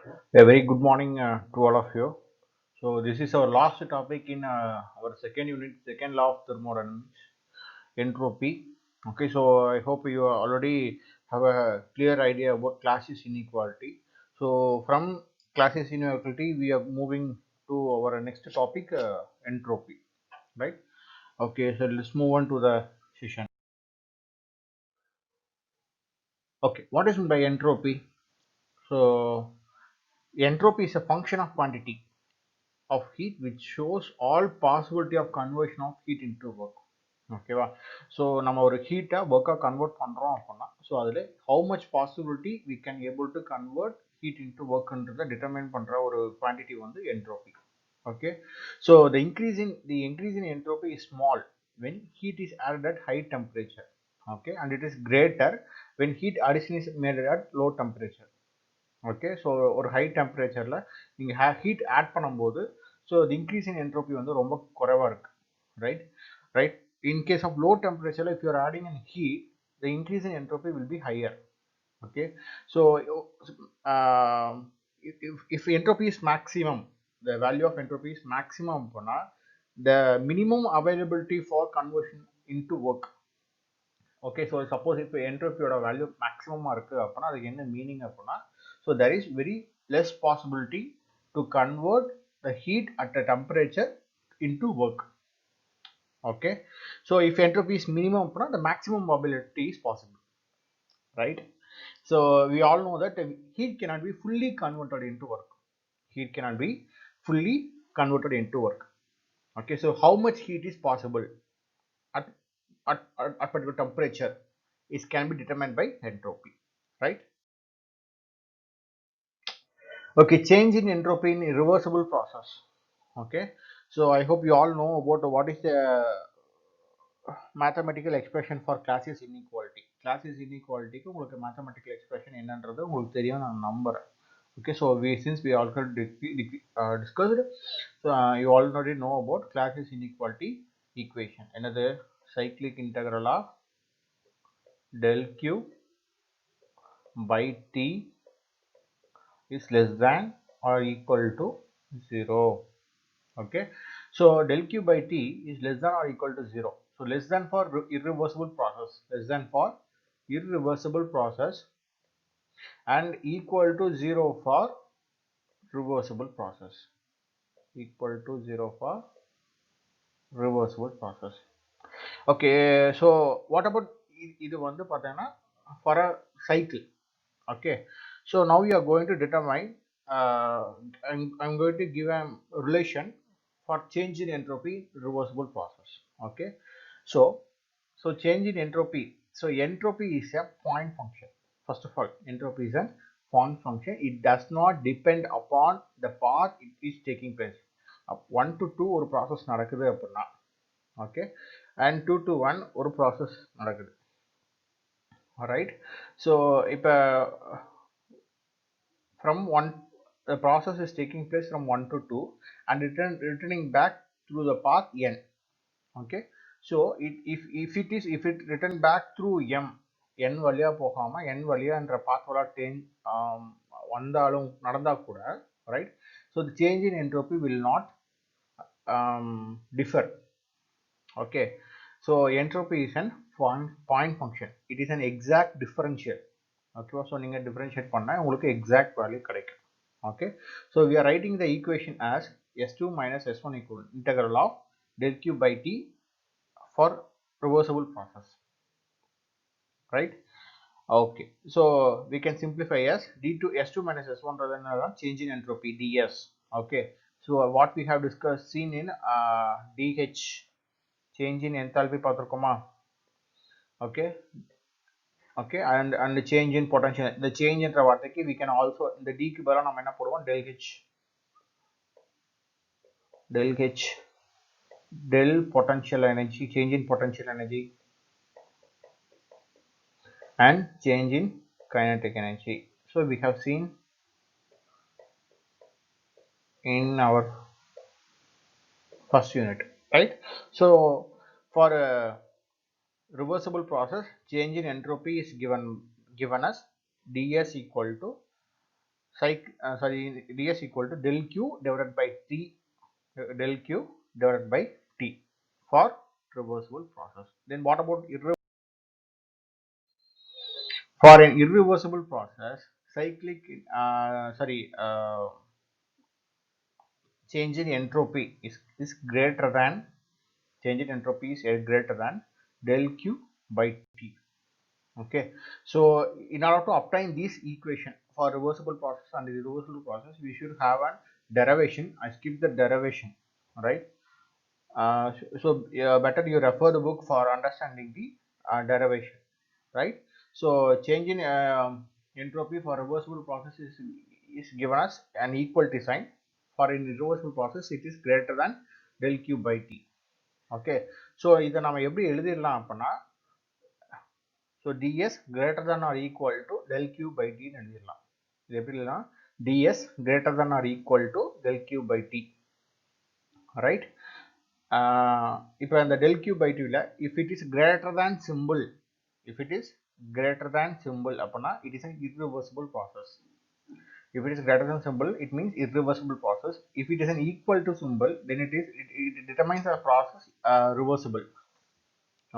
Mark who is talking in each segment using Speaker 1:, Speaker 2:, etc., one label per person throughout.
Speaker 1: A very good morning to all of you. So this is our last topic in our second unit, second law of thermodynamics, entropy. Okay, so I hope you already have a clear idea about classes inequality. So from classes inequality, we are moving to our next topic, entropy, right? Okay, so let's move on to the session. Okay, what is meant by entropy? So entropy is a function of quantity of heat which shows all possibility of conversion of heat into work. ஓகேவா so நம்ம ஒரு ஹீட்டை ஒர்க்காக convert பண்ணுறோம் அப்படின்னா so அதில் how much possibility we can able to convert heat into ஒர்க்ன்றதை determine பண்ணுற ஒரு குவான்டிட்டி வந்து entropy. Okay, so the increase in entropy is small when heat is added at high temperature, okay, and it is greater when heat addition is made at low temperature. Okay, so ஒரு high டெம்பரேச்சரில் நீங்கள் heat add பண்ணும்போது so the increase in entropy வந்து ரொம்ப குறைவாக இருக்கு. Right right in case of low டெம்பரேச்சரில் if you're adding in heat the increase in entropy will be higher. Okay, so if entropy is maximum, the value of entropy is maximum அப்படின்னா the minimum availability for conversion into work. Okay, so suppose இப்போ என்ட்ரோபியோட value மேக்ஸிமமாக இருக்குது அப்படின்னா அதுக்கு என்ன meaning அப்படின்னா so there is very less possibility to convert the heat at a temperature into work. Okay, so if entropy is minimum அப்படின்னா the maximum mobility is possible, right? So we all know that heat cannot be fully converted into work. Heat cannot be fully converted into work. Okay, so how much heat is possible at particular temperature is can be determined by entropy, right? Okay, change in entropy in irreversible process. Okay, so I hope you all know about what is the mathematical expression for classes inequality. Classes inequality க்கு உங்களுக்கு mathematical expression என்னன்றது உங்களுக்கு தெரியும் நான் நம்புறேன். Okay, so since we already discussed, so you already know about classes inequality equation. Another cyclic integral of del q by t is less than or equal to 0. Okay, so del q by t is less than or equal to 0. So less than for irreversible process, less than for irreversible process, and equal to 0 for reversible process, equal to 0 for reversible process. Okay, so what about இது வந்து பார்த்தீங்கன்னா for a cycle. Okay, so now we are going to determine I'm going to give a relation for change in entropy reversible process. Okay, so change in entropy, so entropy is a point function. First of all, entropy is a point function. It does not depend upon the path it is taking place. 1 to 2 ஒரு process நடக்குது அப்படின்னா, okay, and 2 to 1 ஒரு process நடக்குது. Right, so இப்போ from 1, the process is taking place from 1 to 2 and returning back through the path n. Okay, so if it return back through n வழியா போகாம n வழியான்ற பாத்தோட வந்தாலும் நடந்தா கூட, right? So the change in entropy will not differ. Okay, so entropy is an point function. It is an exact differential. Okay, so நீங்க differentiate பண்ணா உங்களுக்கு exact value கிடைக்கும். Okay, so we are writing the equation as s2 minus s1 equal integral of del q by t for reversible process, right? Okay, so we can simplify as d2 s2 minus s1 rather than change in entropy ds. Okay, so what we have discussed seen in dh change in enthalpy பார்த்திருக்கோமா? Okay, okay, and the change in potential, the change என்ற வார்த்தைக்கு we can also இந்த d க்கு பதிலா நம்ம என்ன போடுவோம், del h del potential energy, change in potential energy and change in kinetic energy. So we have seen in our first unit, right? So for a reversible process, change in entropy is given as ds equal to ds equal to del q divided by t, del q divided by t for reversible process. Then what about for an irreversible process, cyclic change in entropy is greater than change in entropy is greater than del q by t. Okay, so in order to obtain this equation for reversible process and irreversible process, we should have a derivation. I skip the derivation, right? Better you refer the book for understanding the derivation, right? So change in entropy for reversible process is given as an equality sign. For an irreversible process, it is greater than del q by t. Okay, so இதை நம்ம எப்படி எழுதிடலாம் அப்படின்னா, so ds greater than or equal to del q by t ன்னு எழுதிடலாம். இது எப்படி எழுதலாம்? ds greater than or equal to del q by t, right? இப்போ இந்த del q by t ல if it is greater than symbol, if it is greater than symbol அப்படின்னா it is an irreversible process. If it is greater than symbol, it means irreversible process. If it is an equal to symbol, then it determines the process reversible.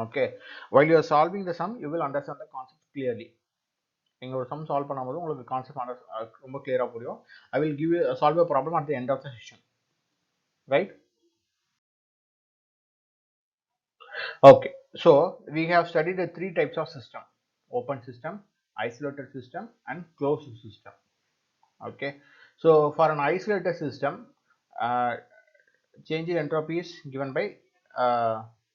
Speaker 1: Okay, while you are solving the sum, you will understand the concept clearly. நீங்கள் ஒரு some solve பண்ணும்போது உங்களுக்கு concept ரொம்ப கிளியராக புரியும். I will give you solve a problem at the end of the session, right? Okay, so we have studied the three types of system: open system, isolated system, and closed system. Okay, so for an isolated system, change in entropy is given by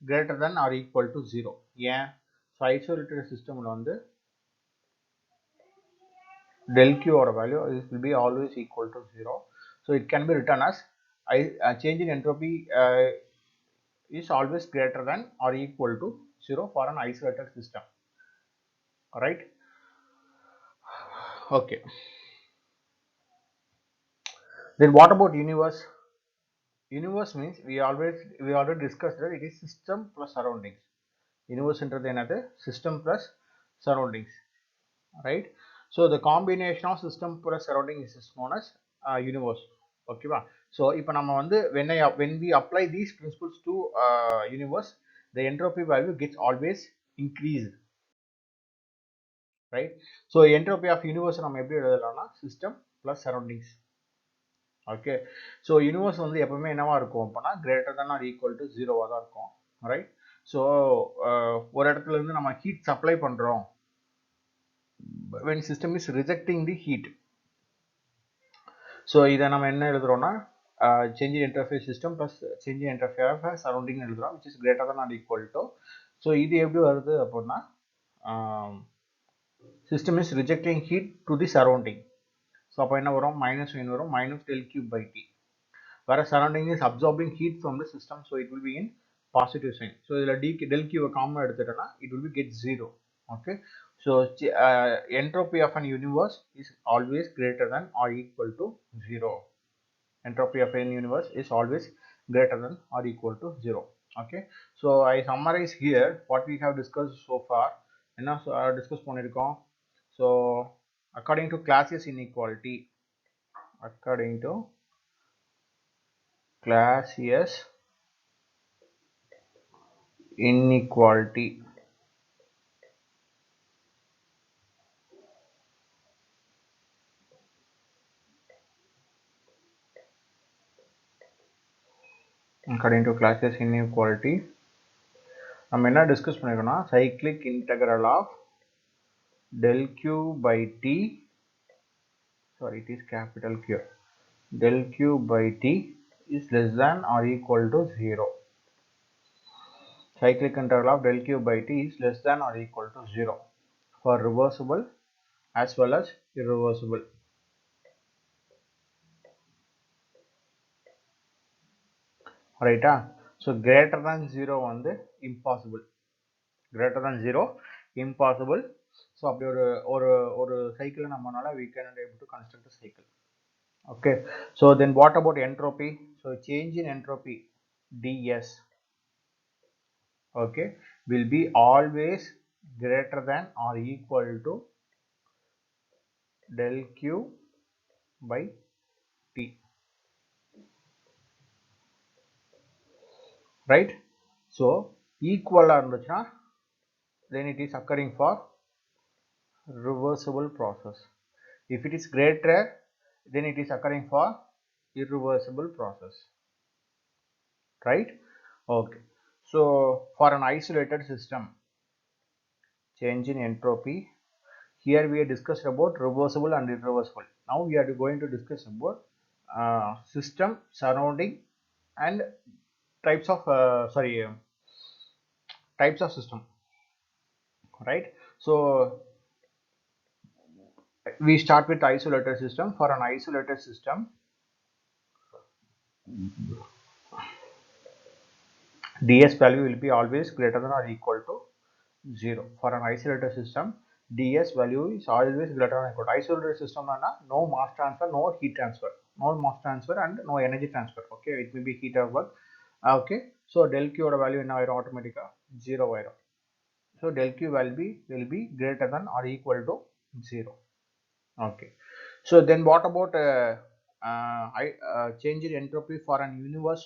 Speaker 1: greater than or equal to 0. Yeah, so isolated system வந்து del q or value will be always equal to 0. So it can be written as change in entropy is always greater than or equal to 0 for an isolated system, right? Okay, then what about universe? Universe means we already discussed that it is system plus surroundings. Universe என்றது என்னது? System plus surroundings, right? So the combination of system plus surroundings is known as universe. Okay va? So இப்போ நம்ம வந்து when we apply these principles to universe, the entropy value gets always increased, right? So entropy of universe நம்ம எப்படி எழுதலாம்னா system plus surroundings. Okay, so universe வந்து எப்பவுமே என்னவா இருக்கும் அப்படின்னா greater than or equal to 0 தான் இருக்கும், right? So ஒரு இடத்துல இருந்து நம்ம heat supply பண்றோம், when system is rejecting the heat. So இதை நம்ம என்ன எழுதுறோம்னா change in interface system plus change in interface surrounding எழுதுறோம், which is greater than or equal to. So இது எப்படி வருது அப்படின்னா system is rejecting heat to the surrounding. So அப்போ என்ன வரும்? minus sign வரும், minus del q by t. Whereas surrounding is absorbing heat from the system, so it will be in positive sign. So இதில் del q common எடுத்துட்டோம்னா it will be get 0. Okay, so entropy of an universe is always greater than or equal to 0. Entropy of an universe is always greater than or equal to 0. Okay, so I summarize here what we have discussed so far. என்ன discuss பண்ணிருக்கோம்? So according to Clausius inequality, according to Clausius inequality, according to Clausius inequality நம்ம என்ன discuss பண்ணிருக்கோம்னா cyclic integral of del q by t, sorry it is capital Q, del q by t is less than or equal to 0. Cyclic integral of del q by t is less than or equal to 0 for reversible as well as irreversible. Right? So greater than 0 வந்து impossible. Greater than 0 impossible. So அப்படி ஒரு cycle நம்மனால we cannot able to construct a cycle. Okay, so then what about entropy? So change in entropy ds, okay, will be always greater than or equal to del q by T, right? So equal then it is occurring for reversible process. If it is greater, then it is occurring for irreversible process, right? Okay. So for an isolated system, change in entropy. Here we have discussed about reversible and irreversible. Now we are going to discuss about system surrounding and types of types of system, right? So we start with isolated system. For an isolated system, ds value will be always greater than or equal to 0. For an isolated system, ds value is always greater than or equal to. Isolated system no mass transfer, no heat transfer, no mass transfer and no energy transfer. Okay, it may be heat or work. Okay, so del q value in our automatica 0 0. So del q will be greater than or equal to 0. Okay, so then what about change in entropy for an universe?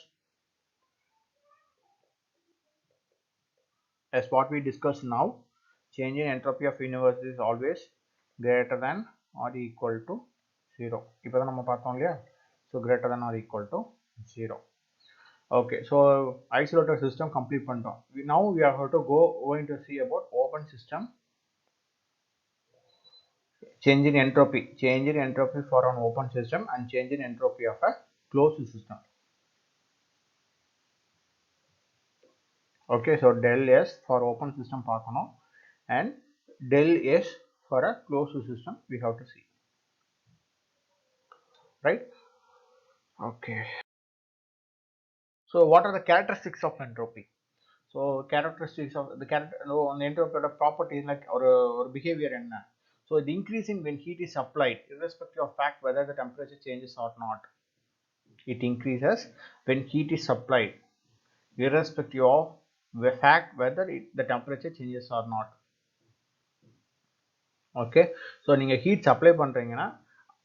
Speaker 1: As what we discussed now, change in entropy of universe is always greater than or equal to 0. இப்போதான் நம்ம பார்த்தோம் இல்லையா? So greater than or equal to 0. Okay, so isolated system complete பண்ணிட்டோம். Now we are going to see about open system. Change in entropy for an open system and change in entropy of a closed system. Okay, so del S for open system பார்க்கணும் and del S for a closed system we have to see, right? Okay, so what are the characteristics of entropy? So characteristics of the entropy property like or behavior enna. So the increase in when heat is applied irrespective of fact whether the temperature changes or not. It increases when heat is applied irrespective of the fact whether the temperature changes or not. Okay, so நீங்கள் heat supply பண்ணுறீங்கன்னா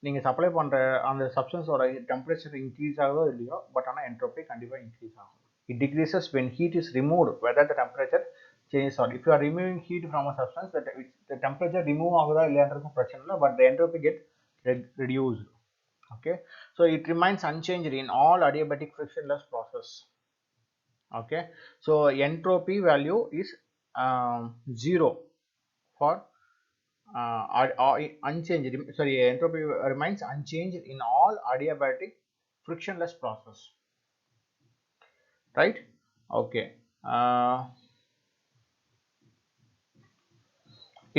Speaker 1: நீங்கள் supply பண்ணுற அந்த சப்ஸ்டன்ஸோட temperature increase ஆகுதோ இல்லையோ, but ஆனால் entropy கண்டிப்பாக increase ஆகும். It decreases when heat is removed whether the temperature changes or. If you are removing heat from a substance the temperature remove ஆகுதா இல்லையான்றதும் பிரச்சனை இல்லை, but the entropy get reduced. Okay, so it remains unchanged in all adiabatic frictionless process. Okay, so entropy value is 0 for unchanged. Sorry, entropy remains unchanged in all adiabatic frictionless process, right? Okay,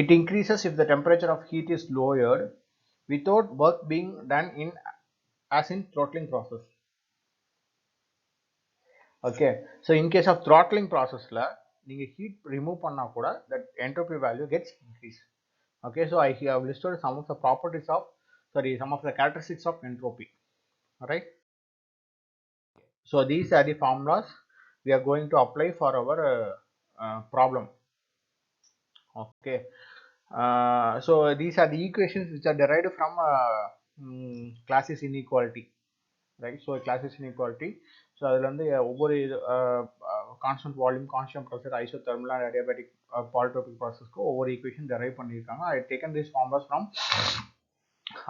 Speaker 1: it increases if the temperature of heat is lowered without work being done in as in throttling process. Okay, so in case of throttling process la neenga heat remove panna kuda that entropy value gets increased. Okay, so I have listed some of the properties of some of the characteristics of entropy. Alright, so these are the formulas we are going to apply for our problem. Okay, so these are the equations which are derived from Clausius inequality, right? So Clausius inequality, so அதில் வந்து ஒவ்வொரு constant volume, constant pressure, isothermal and adiabatic polytropic ப்ராசஸ்க்கு ஒவ்வொரு equation derive பண்ணியிருக்காங்க. I taken this formulas from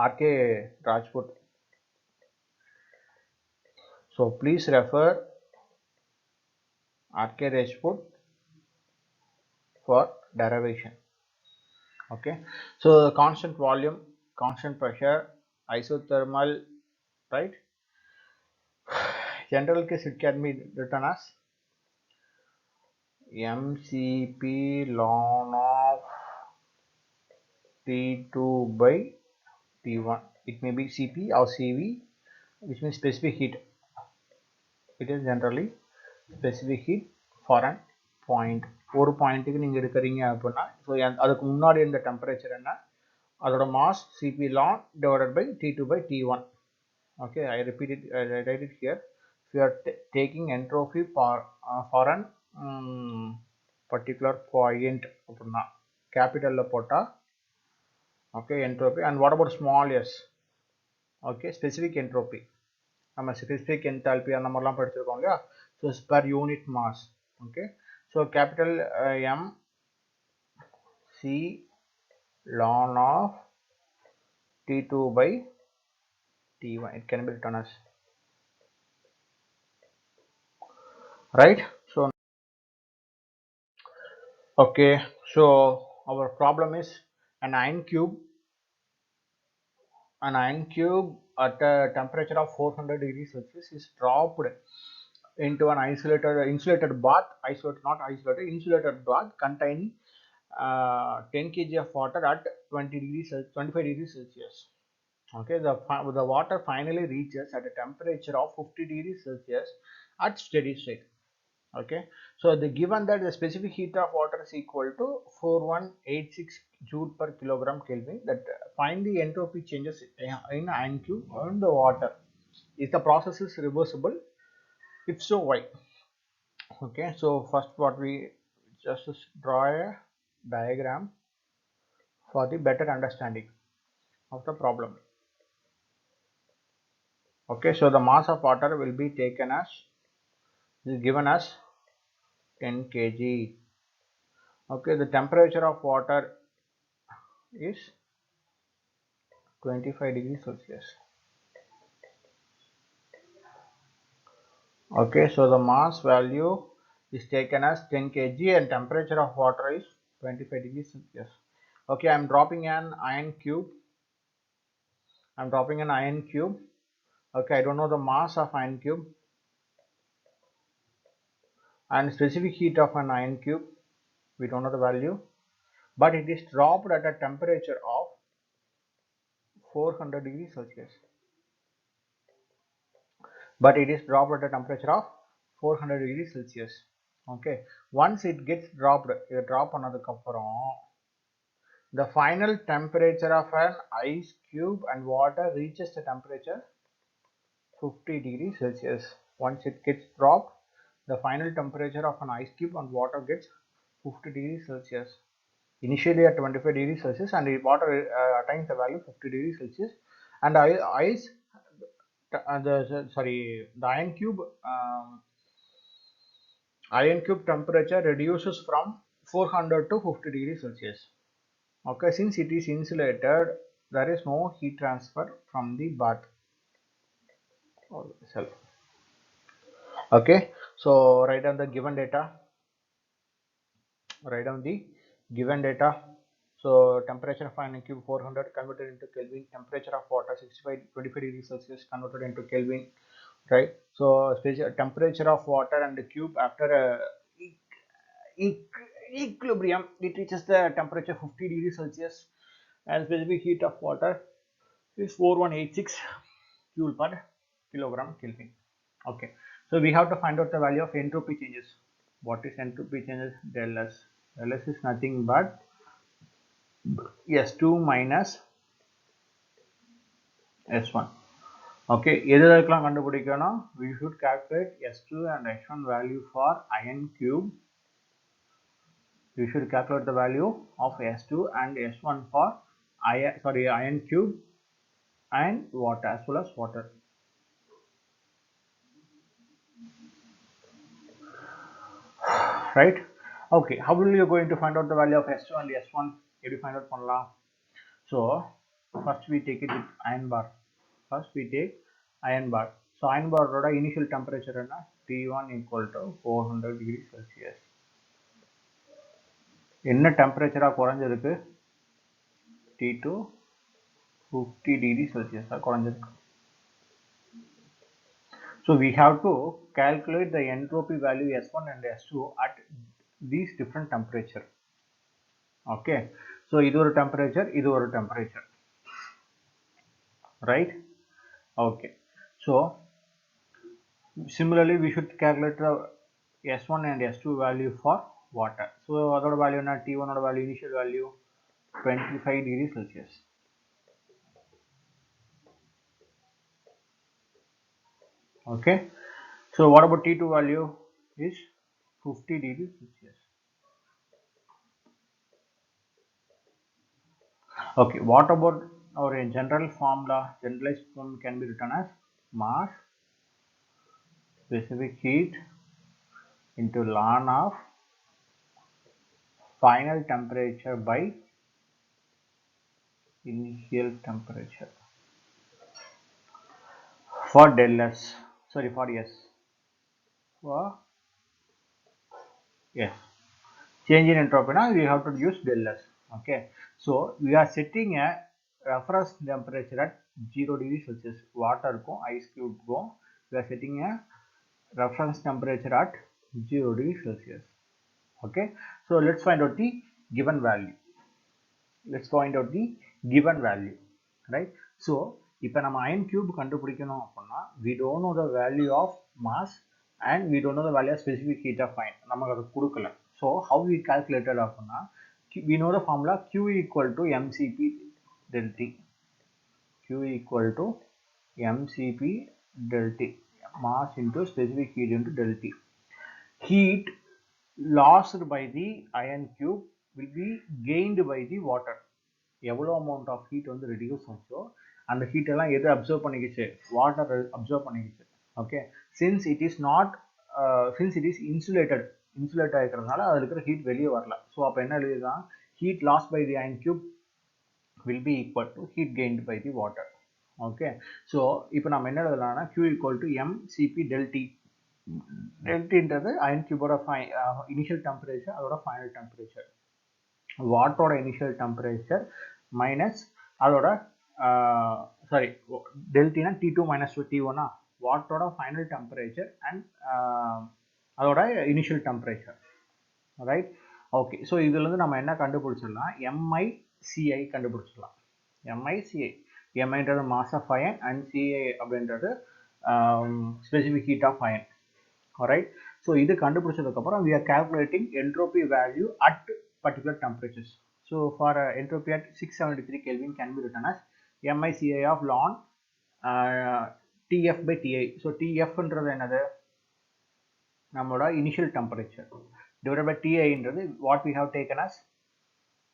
Speaker 1: RK Rajput. So please refer RK Rajput for derivation. Okay, so constant volume, constant pressure, isothermal, right? General case it can be written as mCp ln of T2 by T1. It may be Cp or Cv, which means specific heat. It is generally specific heat for an point. ஒரு பாயிண்ட்டுக்கு நீங்கள் எடுக்கிறீங்க அப்படின்னா, so அதுக்கு முன்னாடி இந்த temperature என்ன, அதோட mass Cp ln divided by T2 by T1. Okay, I repeat it, I write it here. If you are taking entropy for an particular point அப்படின்னா கேபிட்டலில் போட்டால், okay, entropy. And what about small s? Okay, specific entropy. நம்ம specific enthalpy அந்த மாதிரிலாம் படிச்சிருக்கோம் இல்லையா? So it's per unit mass. Okay, so capital M C ln of T2 by T1. It can be written as, right? So okay, so our problem is an iron cube at a temperature of 400 degrees Celsius is dropped into an insulated bath, insulated bath containing 10 kg of water at 25 degrees Celsius. Okay, the water finally reaches at a temperature of 50 degrees Celsius at steady state. Okay, so the given that the specific heat of water is equal to 4186 joule per kilogram Kelvin, that find the entropy changes in ion cube and the water. Is the process is reversible? If so, why? Okay, so first what we just draw a diagram for the better understanding of the problem. Okay, so the mass of water will be taken as, is given as 10 kg. Okay, the temperature of water is 25 degrees Celsius. Okay, so the mass value is taken as 10 kg and temperature of water is 25 degrees Celsius. Okay, I'm dropping an iron cube. Okay, I don't know the mass of iron cube and specific heat of an iron cube. We don't know the value, but it is dropped at a temperature of 400 degrees Celsius. But it is dropped at a temperature of 400 degrees Celsius. Okay, once it gets dropped, drop another the final temperature of an ice cube and water reaches the temperature 50 degrees Celsius. Once it gets dropped, the final temperature of an ice cube and water gets 50 degrees Celsius. Initially at 25 degrees Celsius, and the water attains the value 50 degrees Celsius, and ice the iron cube temperature reduces from 400 to 50 degrees Celsius. Okay, since it is insulated, there is no heat transfer from the bath or cell. Okay, so write down the given data. So temperature of iron cube 400 converted into Kelvin, temperature of water 25 degrees Celsius converted into Kelvin, right? So temperature of water and the cube after equilibrium, it reaches the temperature 50 degrees Celsius, and specific heat of water is 4186 joule per kilogram Kelvin. Okay, so we have to find out the value of entropy changes. What is entropy changes? Del S. Del S is nothing but S2 minus S1. Okay, எதுக்கெல்லாம் கண்டுபிடிக்கணும்? We should calculate S2 and S1 value for iron cube. We should calculate the value of S2 and S1 for iron cube and water, as well as water. Right? Okay, how will you going to find out the value of S2 and S1? If you find out பண்ணலாம். So first we take it with iron bar. So iron bar initial temperature is T1 equal to 400 degrees Celsius. என்ன temperature குறைஞ்சிருக்கு? T2 50 degrees Celsius குறைஞ்சிருக்கு. So we have to calculate the entropy value S1 and S2 at these different temperature. Okay, so இது ஒரு temperature, இது ஒரு temperature, right? Okay, so similarly we should calculate the S1 and S2 value for water. So அதோட value என்ன? T1 ஓட value, initial value 25 degrees Celsius. Okay, so what about T2 value? Is 50 degrees Celsius. Okay, what about or in general formula, generalized form can be written as mass specific heat into ln of final temperature by initial temperature for del S, sorry, for S, for yes, change in entropy now we have to use del S. Okay, so we are setting a reference temperature at 0 degrees Celsius. Water ko ice cube ko we are setting a reference temperature at 0 degrees Celsius. Okay, so let's find out the given value. Let's find out the given value, right? So இப்போ நம்ம iron cube கண்டுபிடிக்கணும் அப்படின்னா we don't know the value of mass and we don't know the value of specific heat of iron, நமக்கு அது கொடுக்கல. So how we calculated அப்படின்னா we know the formula Q equal to mcp del T. Q equal to mcp del T, mass into specific heat into del T. Heat lost by the iron cube will be gained by the water. எவ்வளோ amount of heat வந்து reduce ஆச்சோ அந்த heat எல்லாம் எது observe பண்ணிக்கிச்சு, water observe பண்ணிக்கிச்சு. Okay, since it is not since it is insulated ஆகிக்கிறதுனால அதில் இருக்கிற ஹீட் வெளியே வரல. ஸோ அப்போ என்ன எழுதிதான், heat lost by the iron cube will be equal to heat gained by the water. Okay, so இப்போ நம்ம என்ன எழுதலாம்னா Q equal to mcp del T. del T ன்றது iron cube ஓட இனிஷியல் டெம்பரேச்சர், அதோட ஃபைனல் டெம்பரேச்சர். வாட்டரோட initial temperature minus அதோட sorry டெல்டினா T2 minus T1 வாட்டரோட ஃபைனல் டெம்பரேச்சர் அண்ட் அதோட initial temperature, right? Okay, so இதுலேருந்து நம்ம என்ன கண்டுபிடிச்சிடலாம், MICI கண்டுபிடிச்சிடலாம். MICI, MIன்றது mass of iron and CI அப்படின்றது specific heat of iron. Right, so இது கண்டுபிடிச்சதுக்கப்புறம் we are calculating entropy value at particular temperatures. So for entropy at 673 Kelvin can be written as MICI of ln TF by TI. So TF ன்றது என்னது, நம்மளோட initial temperature, divided by TI ன்றது what we have taken as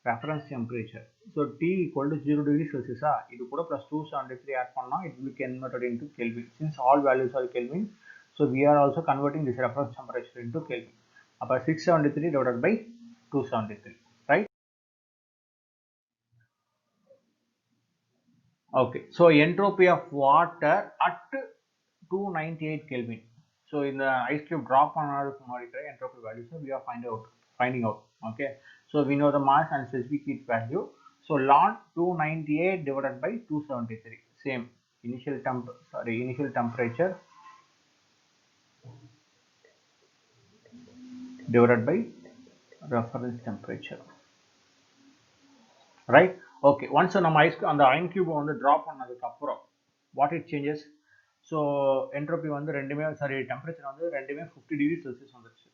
Speaker 1: reference temperature. So T equal to 0 degree Celsius, இது கூட plus 273 add பண்ணா it will be converted into Kelvin. Since all values are Kelvin, so we are also converting this reference temperature into Kelvin. அப்ப 673 divided by 273, right? Okay, so entropy of water at 298 Kelvin. So in the ice cube drop பண்ணதுக்கு முன்னாடி இருக்கிற entropy values we are finding out. Okay, so we know the mass and specific heat value. So ln 298 divided by 273, same initial temperature divided by reference temperature, right? Okay, once நம்ம அந்த iron cube வந்து drop பண்ணதுக்கு அப்புறம் what it changes, so entropy வந்து ரெண்டுமே temperature வந்து ரெண்டுமே 50 degree Celsius வந்துருச்சு,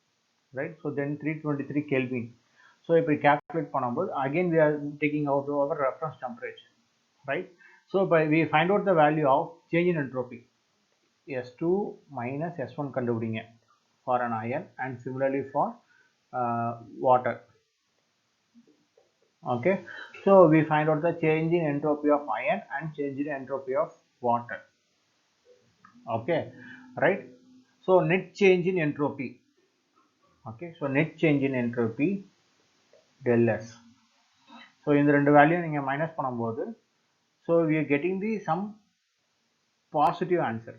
Speaker 1: right? So then 323 Kelvin. So இப்படி calculate பண்ணும்போது again we are taking out our reference temperature, right? So we find out the value of change in entropy, S2 minus S1 கண்டுபிடிங்க for an iron and similarly for water. Okay, so we find out the change in entropy of iron and change in entropy of water. Okay, right? So net change in entropy. Okay, so net change in entropy del S. So இந்த ரெண்டு value நீங்க minus பண்ணும்போது so we are getting the some positive answer.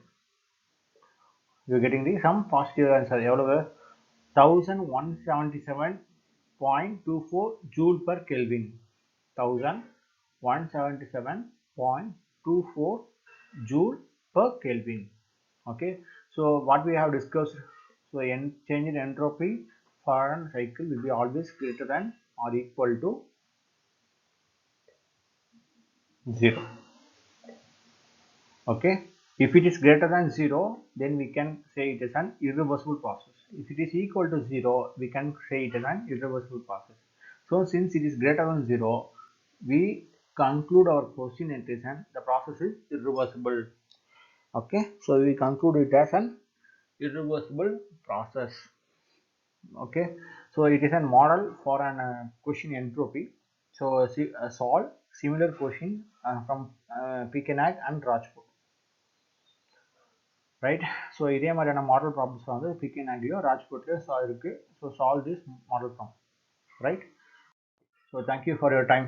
Speaker 1: We are getting the some positive answer. எவ்வளவு 1177.24 joule per Kelvin. 1177.24 joule per Kelvin. Okay, so what we have discussed, so change in entropy for a cycle will be always greater than or equal to 0. Okay, if it is greater than 0 then we can say it is an irreversible process. If it is equal to 0 we can say it is an irreversible process. So since it is greater than 0 we conclude our question it is an the process is irreversible. Okay, so we conclude it as an irreversible process. Okay, so it is a model for an question entropy. So solve similar question from PKNAG and Rajkot, right? So இதே மாதிரியான model problems வந்து PKNAG-லயோ ராஜ்கோட்லயோ இருக்கு. So solve this model problem, right? So thank you for your time.